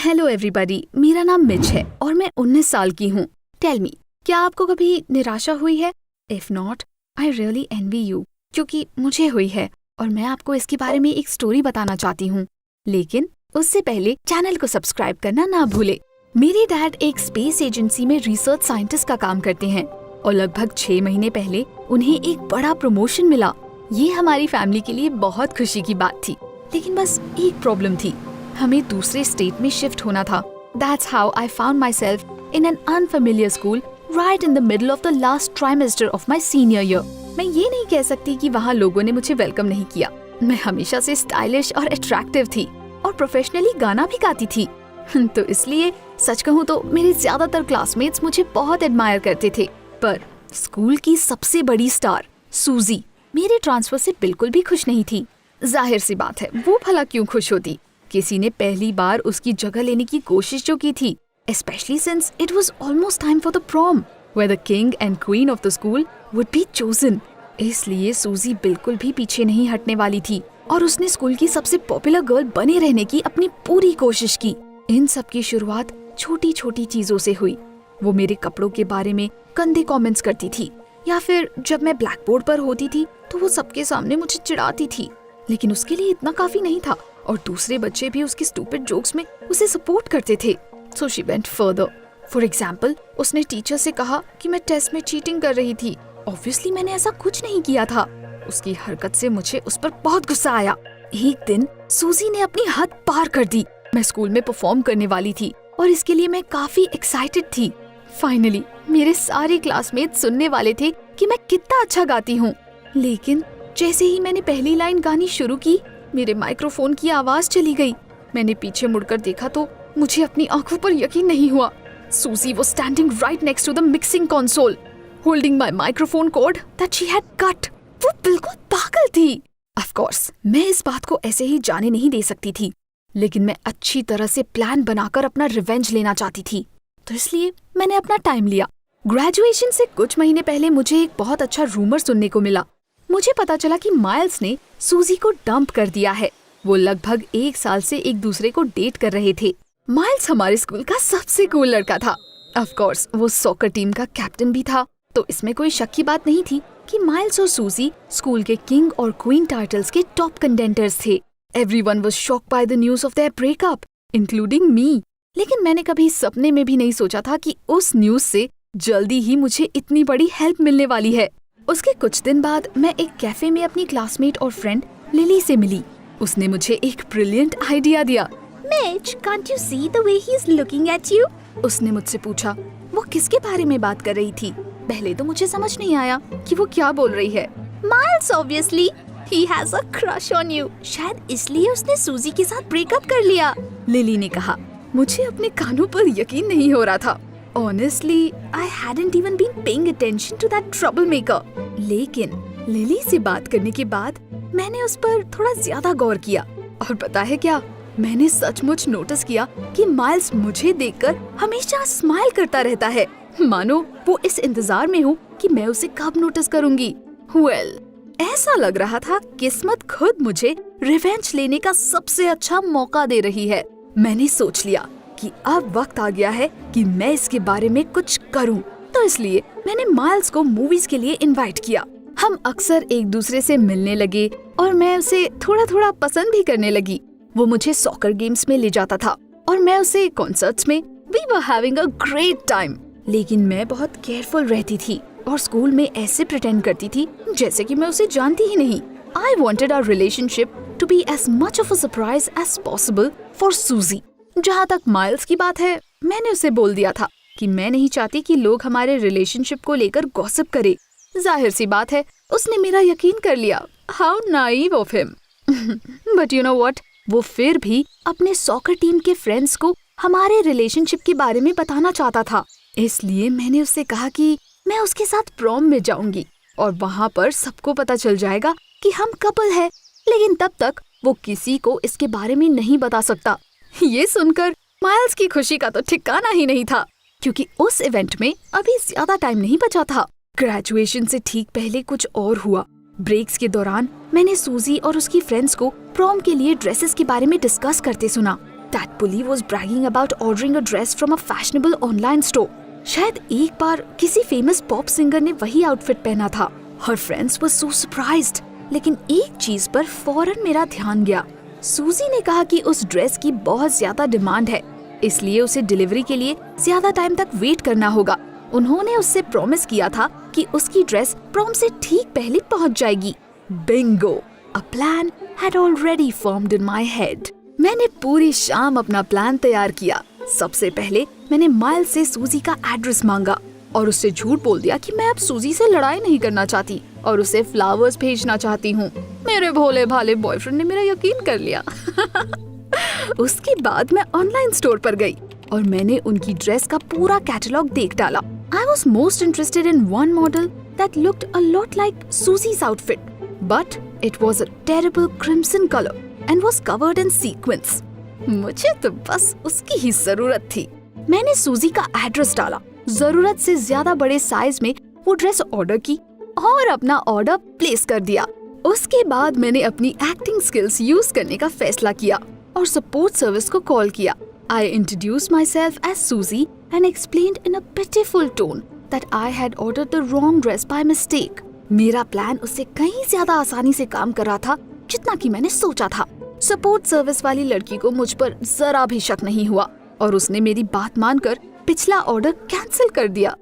Hello everybody, मेरा नाम Mitch है और मैं 19 साल की हूँ। टेल मी, क्या आपको कभी निराशा हुई है? If not, I really envy you, क्योंकि मुझे हुई है और मैं आपको इसके बारे में एक स्टोरी बताना चाहती हूँ। लेकिन उससे पहले चैनल को सब्सक्राइब करना ना भूले। मेरे डैड एक स्पेस एजेंसी में रिसर्च साइंटिस्ट का काम करते हैं और लगभग 6 महीने पहले उन्हें एक बड़ा प्रमोशन मिला। ये हमारी फैमिली के लिए बहुत खुशी की बात थी, लेकिन बस एक प्रॉब्लम थी, हमें दूसरे स्टेट में शिफ्ट होना था। That's how I found myself in an unfamiliar school right in the middle of the last trimester of my senior year. मैं ये नहीं कह सकती कि वहाँ लोगों ने मुझे वेलकम नहीं किया। मैं हमेशा से स्टाइलिश और अट्रैक्टिव थी और प्रोफेशनली गाना भी गाती थी। तो इसलिए सच कहूँ तो मेरे ज्यादातर क्लासमेट्स मुझे बहुत एडमायर करते थे। पर स्कूल की सबसे बड़ी स्टार सूजी मेरे ट्रांसफर से बिल्कुल भी खुश नहीं थी। जाहिर सी बात है, वो भला क्यों खुश होती? किसी ने पहली बार उसकी जगह लेने की कोशिश जो की थी, especially since it was almost time for the prom, where the king and queen of the school would be chosen. इसलिए सूजी बिल्कुल भी पीछे नहीं हटने वाली थी और उसने स्कूल की सबसे पॉपुलर गर्ल बने रहने की अपनी पूरी कोशिश की। इन सब की शुरुआत छोटी छोटी चीजों से हुई। वो मेरे कपड़ों के बारे में गंदे कमेंट्स करती थी, या फिर जब मैं ब्लैक बोर्ड पर होती थी तो वो सबके सामने मुझे चिढ़ाती थी। लेकिन उसके लिए इतना काफी नहीं था और दूसरे बच्चे भी उसके स्टूपिड जोक्स में उसे सपोर्ट करते थे। So she went further. For example, उसने टीचर से कहा कि मैं टेस्ट में चीटिंग कर रही थी। Obviously मैंने ऐसा कुछ नहीं किया था। उसकी हरकत से मुझे उस पर बहुत गुस्सा आया। एक दिन सूजी ने अपनी हद पार कर दी। मैं स्कूल में परफॉर्म करने वाली थी और इसके लिए मैं काफी एक्साइटेड थी। फाइनली मेरे सारे क्लासमेट सुनने वाले थे कि मैं कितना अच्छा गाती हूँ। लेकिन जैसे ही मैंने पहली लाइन गानी शुरू की, मेरे माइक्रोफोन की आवाज चली गई। मैंने पीछे मुड़कर देखा तो मुझे अपनी आंखों पर यकीन नहीं हुआ। सूजी was standing right next to the mixing console, holding my microphone cord that she had cut. वो बिल्कुल पागल थी। Of course, मैं इस बात को ऐसे ही जाने नहीं दे सकती थी, लेकिन मैं अच्छी तरह से प्लान बनाकर अपना रिवेंज लेना चाहती थी, तो इसलिए मैंने अपना टाइम लिया। ग्रेजुएशन से कुछ महीने पहले मुझे एक बहुत अच्छा रूमर सुनने को मिला। मुझे पता चला कि माइल्स ने सूजी को डंप कर दिया है। वो लगभग 1 साल से एक दूसरे को डेट कर रहे थे। माइल्स हमारे स्कूल का सबसे कूल लड़का था। ऑफ कोर्स वो सॉकर टीम का कैप्टन भी था, तो इसमें कोई शक की बात नहीं थी कि माइल्स और सूजी स्कूल के किंग और क्वीन टाइटल्स के टॉप कंटेंडर्स थे। Everyone was shocked by the news of their breakup, including me. लेकिन मैंने कभी सपने में भी नहीं सोचा था कि उस न्यूज़ से जल्दी ही मुझे इतनी बड़ी हेल्प मिलने वाली है। उसके कुछ दिन बाद मैं एक कैफे में अपनी क्लासमेट और फ्रेंड लिली से मिली। उसने मुझे एक ब्रिलियंट आइडिया दिया। Mitch, can't you see the way he's looking at you? उसने मुझसे पूछा। वो किसके बारे में बात कर रही थी? पहले तो मुझे समझ नहीं आया कि वो क्या बोल रही है। Miles, obviously. He has a crush on you. शायद इसलिए उसने सूजी के साथ ब्रेकअप कर लिया। लिली ने कहा। मुझे अपने कानों पर यकीन नहीं हो रहा था। Honestly, I hadn't even been paying attention to that troublemaker. लेकिन लिली से बात करने के बाद मैंने उस पर थोड़ा ज्यादा गौर किया और पता है क्या, मैंने सचमुच नोटिस किया कि माइल्स मुझे देखकर हमेशा स्माइल करता रहता है, मानो वो इस इंतजार में हो कि मैं उसे कब नोटिस करूंगी। Well, ऐसा लग रहा था किस्मत खुद मुझे रिवेंज लेने का सबसे अच्छा मौका दे रही है। मैंने सोच लिया कि अब वक्त आ गया है कि मैं इसके बारे में कुछ करूं। तो इसलिए मैंने माइल्स को मूवीज के लिए इनवाइट किया। हम अक्सर एक दूसरे से मिलने लगे और मैं उसे थोड़ा थोड़ा पसंद भी करने लगी। वो मुझे सॉकर गेम्स में ले जाता था और मैं उसे कॉन्सर्ट्स में। We were having a great time. लेकिन मैं बहुत केयरफुल रहती थी और स्कूल में ऐसे प्रिटेंड करती थी जैसे कि मैं उसे जानती ही नहीं। I wanted our relationship to be as much of a surprise as possible for Suzy. जहाँ तक माइल्स की बात है, मैंने उसे बोल दिया था कि मैं नहीं चाहती कि लोग हमारे रिलेशनशिप को लेकर गॉसिप करें। जाहिर सी बात है, उसने मेरा यकीन कर लिया। How naive of him. But you know what, वो फिर भी अपने सॉकर टीम के फ्रेंड्स को हमारे रिलेशनशिप के बारे में बताना चाहता था। इसलिए मैंने उससे कहा कि मैं उसके साथ प्रॉम में जाऊंगी और वहाँ पर सबको पता चल जाएगा कि हम कपल है। लेकिन तब तक वो किसी को इसके बारे में नहीं बता सकता। ये सुनकर माइल्स की खुशी का तो ठिकाना ही नहीं था, क्योंकि उस इवेंट में अभी ज्यादा टाइम नहीं बचा था। ग्रेजुएशन से ठीक पहले कुछ और हुआ। ब्रेक्स के दौरान मैंने सूजी और उसकी फ्रेंड्स को प्रॉम के लिए ड्रेसेस के बारे में डिस्कस करते सुना। That bully was bragging about ordering a dress from a fashionable online store. शायद एक बार किसी फेमस पॉप सिंगर ने वही आउटफिट पहना था. Her friends were so surprised. लेकिन एक चीज पर फौरन मेरा ध्यान गया. सूजी ने कहा कि उस ड्रेस की बहुत ज्यादा डिमांड है, इसलिए उसे डिलीवरी के लिए ज्यादा टाइम तक वेट करना होगा. उन्होंने उससे प्रॉमिस किया था कि उसकी ड्रेस प्रॉम से ठीक पहले पहुंच जाएगी. Bingo! A plan had already formed in my head. मैंने पूरी शाम अपना प्लान तैयार किया. सबसे पहले मैंने माइल्स से सूजी का एड्रेस मांगा और उससे झूठ बोल दिया कि मैं अब सूजी से लड़ाई नहीं करना चाहती और उसे फ्लावर्स भेजना चाहती हूँ. मेरे भोले भाले बॉयफ्रेंड ने मेरा यकीन कर लिया. उसके बाद मैं ऑनलाइन स्टोर पर गई और मैंने उनकी ड्रेस का पूरा कैटलॉग देख डाला. I was most interested in one model that looked a lot like Susie's outfit, but it was a terrible crimson color and was covered in sequins. मुझे तो बस उसकी ही जरूरत थी. मैंने सूजी का एड्रेस डाला, जरूरत से ज्यादा बड़े साइज में वो ड्रेस ऑर्डर की और अपना ऑर्डर प्लेस कर दिया. उसके बाद मैंने अपनी एक्टिंग स्किल्स यूज करने का फैसला किया और सपोर्ट सर्विस को कॉल किया. I introduced myself as Susie and explained in a pitiful tone that I had ordered the wrong dress by mistake. मेरा प्लान उससे कहीं ज्यादा आसानी से काम कर रहा था जितना कि मैंने सोचा था. सपोर्ट सर्विस वाली लड़की को मुझ पर जरा भी शक नहीं हुआ और उसने मेरी बात मानकर पिछला ऑर्डर कैंसिल कर दिया.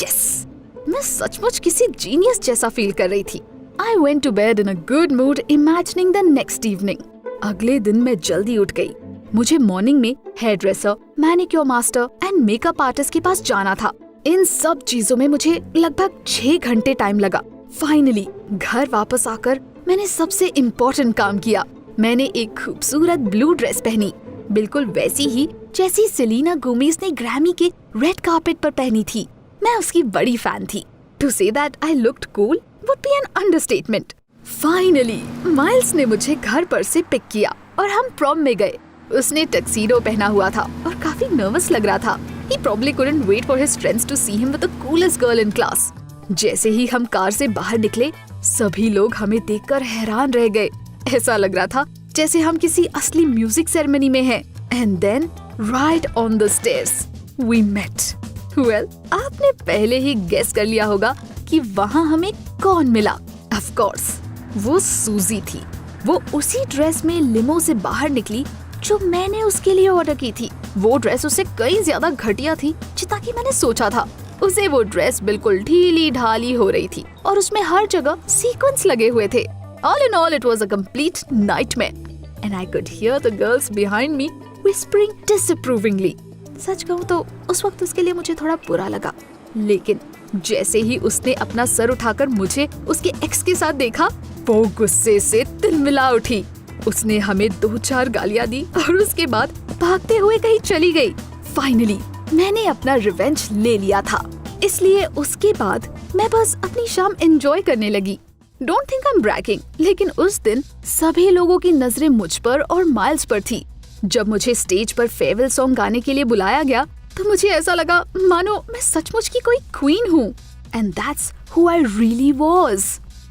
यस! मैं सचमुच किसी जीनियस जैसा फील कर रही थी. I went to bed in a good mood imagining the next evening. अगले दिन मैं जल्दी उठ गई. मुझे मॉर्निंग में hairdresser, manicure master and makeup artist के पास जाना था. इन सब चीजों में मुझे लगभग 6 घंटे टाइम लगा. फाइनली घर वापस आकर मैंने सबसे इम्पोर्टेंट काम किया. मैंने एक खूबसूरत ब्लू ड्रेस पहनी, बिल्कुल वैसी ही जैसी सेलिना गोमेज ने ग्रैमी के रेड कार्पेट पर पहनी थी. मैं उसकी बड़ी फैन थी. To say that I looked cool would be an understatement. Finally Miles ने मुझे घर पर से पिक किया और हम प्रॉम में गए. उसने टक्सीडो पहना हुआ था और काफी नर्वस लग रहा था. He probably couldn't wait for his friends to see him with the coolest girl in class. जैसे ही हम कार से बाहर निकले, सभी लोग हमें देखकर हैरान रह गए. ऐसा लग रहा था जैसे हम किसी असली म्यूजिक सेरेमनी में हैं. And then, right on the stairs, we met. Well, आपने पहले ही गेस कर लिया होगा कि वहाँ हमें कौन मिला. Of course, वो सूजी थी. वो उसी ड्रेस में लिमो से बाहर निकली जो मैंने उसके लिए ऑर्डर की थी. वो ड्रेस उससे कई ज्यादा घटिया थी जितना कि मैंने सोचा था. उसे वो ड्रेस बिल्कुल ढीली ढाली हो रही थी और उसमें हर जगह सीक्वेंस लगे हुए थे. All in all, it was a complete nightmare, and I could hear the girls behind me whispering disapprovingly. सच कहूँ तो उस वक्त उसके लिए मुझे थोड़ा बुरा लगा, लेकिन जैसे ही उसने अपना सर उठाकर मुझे उसके एक्स के साथ देखा, वो गुस्से से तिलमिला उठी. उसने हमें 2-4 गालियां दी और उसके बाद भागते हुए कहीं चली गई. फाइनली मैंने अपना रिवेंज ले लिया था, इसलिए उसके बाद मैं बस अपनी शाम एंजॉय करने लगी. Don't think I am bragging, लेकिन उस दिन सभी लोगों की नजरें मुझ पर और माइल्स पर थी. जब मुझे स्टेज पर फेयरवेल सॉन्ग गाने के लिए बुलाया गया तो मुझे ऐसा लगा मानो मैं सचमुच की कोई क्वीन हूँ. And that's who I really was.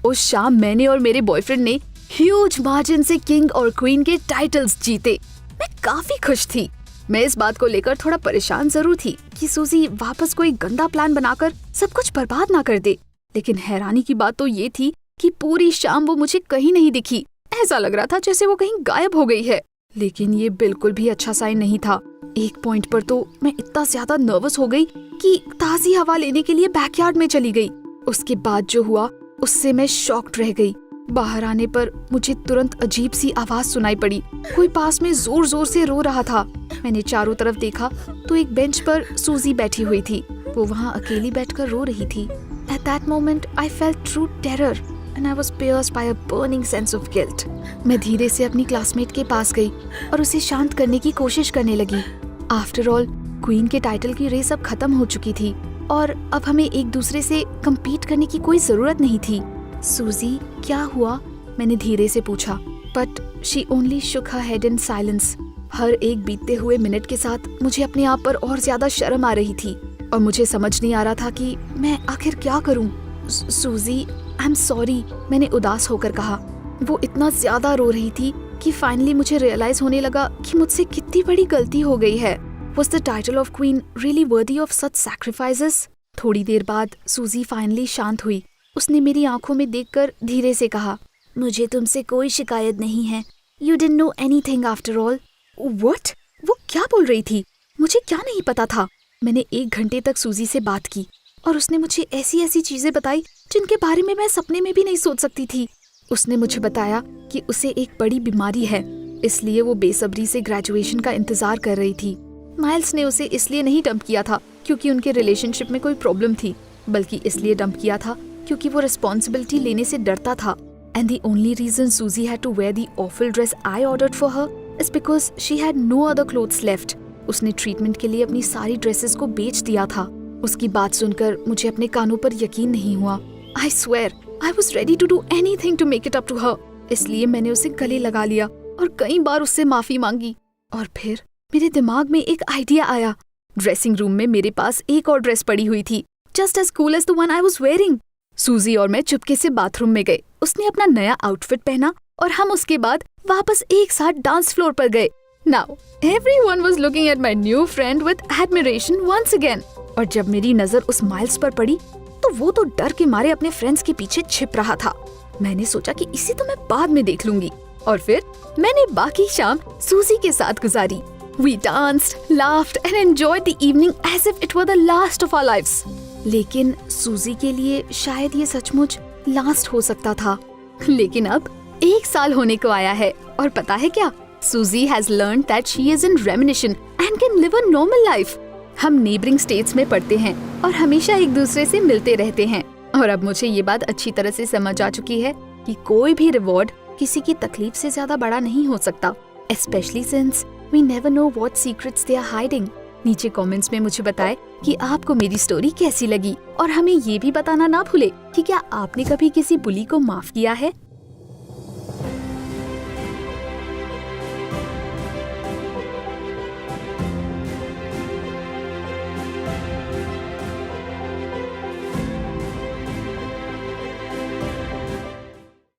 उस शाम मैंने और मेरे बॉयफ्रेंड ने ह्यूज मार्जिन से किंग और क्वीन के टाइटल्स जीते. मैं काफी खुश थी. मैं इस बात को लेकर थोड़ा परेशान जरूर थी कि सूजी वापस कोई गंदा प्लान बनाकर सब कुछ बर्बाद ना कर दे. लेकिन हैरानी की बात तो ये थी कि पूरी शाम वो मुझे कहीं नहीं दिखी. ऐसा लग रहा था जैसे वो कहीं गायब हो गई है. लेकिन ये बिल्कुल भी अच्छा साइन नहीं था. एक पॉइंट पर तो मैं इतना ज्यादा नर्वस हो गई कि ताजी हवा लेने के लिए बैकयार्ड में चली गई. उसके बाद जो हुआ उससे मैं शॉक्ड रह गई. बाहर आने पर मुझे तुरंत अजीब सी आवाज सुनाई पड़ी. कोई पास में जोर जोर से रो रहा था. मैंने चारों तरफ देखा तो एक बेंच पर सूजी बैठी हुई थी. वो वहाँ अकेली बैठकर रो रही थी. At that moment, I felt true terror and I was pierced by a burning sense of guilt. मैं धीरे से अपनी क्लासमेट के पास गई और उसे शांत करने की कोशिश करने लगी. After all, क्वीन के टाइटल की रेस अब खत्म हो चुकी थी और अब हमें एक दूसरे से कम्पीट करने की कोई जरूरत नहीं थी. सूजी, क्या हुआ? मैंने धीरे से पूछा. But she only shook her head in silence. हर एक बीतते हुए मिनट के साथ मुझे अपने आप पर और ज्यादा शर्म आ रही थी और मुझे समझ नहीं आ रहा था कि मैं आखिर क्या करूं. सूजी, आई एम सॉरी, मैंने उदास होकर कहा. वो इतना ज्यादा रो रही थी कि फाइनली मुझे रियलाइज होने लगा कि मुझसे कितनी बड़ी गलती हो गई है। Was the title of queen really worthy of such sacrifices? थोड़ी देर बाद सूजी फाइनली शांत हुई। उसने मेरी आंखों में देखकर धीरे से कहा, मुझे तुमसे कोई शिकायत नहीं है। You didn't know anything after all. What? वो क्या बोल रही थी? मुझे क्या नहीं पता था? मैंने 1 घंटे तक सूजी से बात की और उसने मुझे ऐसी ऐसी चीजें बताई जिनके बारे में मैं सपने में भी नहीं सोच सकती थी। उसने मुझे बताया कि उसे एक बड़ी बीमारी है, इसलिए वो बेसब्री से ग्रेजुएशन का इंतजार कर रही थी। माइल्स ने उसे इसलिए नहीं डंप किया था क्योंकि उनके रिलेशनशिप में कोई प्रॉब्लम थी, बल्कि इसलिए डंप किया था क्योंकि वो रिस्पॉन्सिबिलिटी लेने से डरता था। And the only reason Suzy had to wear the awful dress I ordered for her is because she had no other clothes left. उसने ट्रीटमेंट के लिए अपनी सारी ड्रेसेस को बेच दिया था। उसकी बात सुनकर मुझे अपने कानों पर यकीन नहीं हुआ। I swear, I was ready to do anything to make it up to her. इसलिए मैंने उसे गले लगा लिया और कई बार उससे माफी मांगी। और फिर मेरे दिमाग में एक आइडिया आया। ड्रेसिंग रूम में मेरे पास एक और ड्रेस पड़ी हुई थी, just as cool as the one I was wearing. सूजी और मैं चुपके से बाथरूम में गए। उसने अपना नया आउटफिट पहना और हम उसके बाद वापस एक साथ डांस फ्लोर पर गए। Now, everyone was looking at my new friend with admiration once again. और जब मेरी नजर उस माइल्स पर पड़ी, तो वो तो डर के मारे अपने फ्रेंड्स के पीछे छिप रहा था। मैंने सोचा कि इसे तो मैं बाद में देख लूंगी। और फिर मैंने बाकी शाम सूजी के साथ गुजारी। We danced, laughed and enjoyed the evening as if it were the last of our lives. लेकिन सूजी के लिए शायद ये सचमुच लास्ट हो सकता था। लेकिन अब 1 साल होने को आया है और पता है क्या? सूजी has learned that she is in remission and can live a normal life. हम नेबरिंग स्टेट्स में पढ़ते हैं और हमेशा एक दूसरे से मिलते रहते हैं। और अब मुझे ये बात अच्छी तरह से समझ आ चुकी है कि कोई भी रिवॉर्ड किसी की तकलीफ से ज्यादा बड़ा नहीं हो सकता, especially since we never know what secrets they are hiding. नीचे कमेंट्स में मुझे बताएं कि आपको मेरी स्टोरी कैसी लगी और हमें ये भी बताना ना भूले कि क्या आपने कभी किसी बुली को माफ किया है।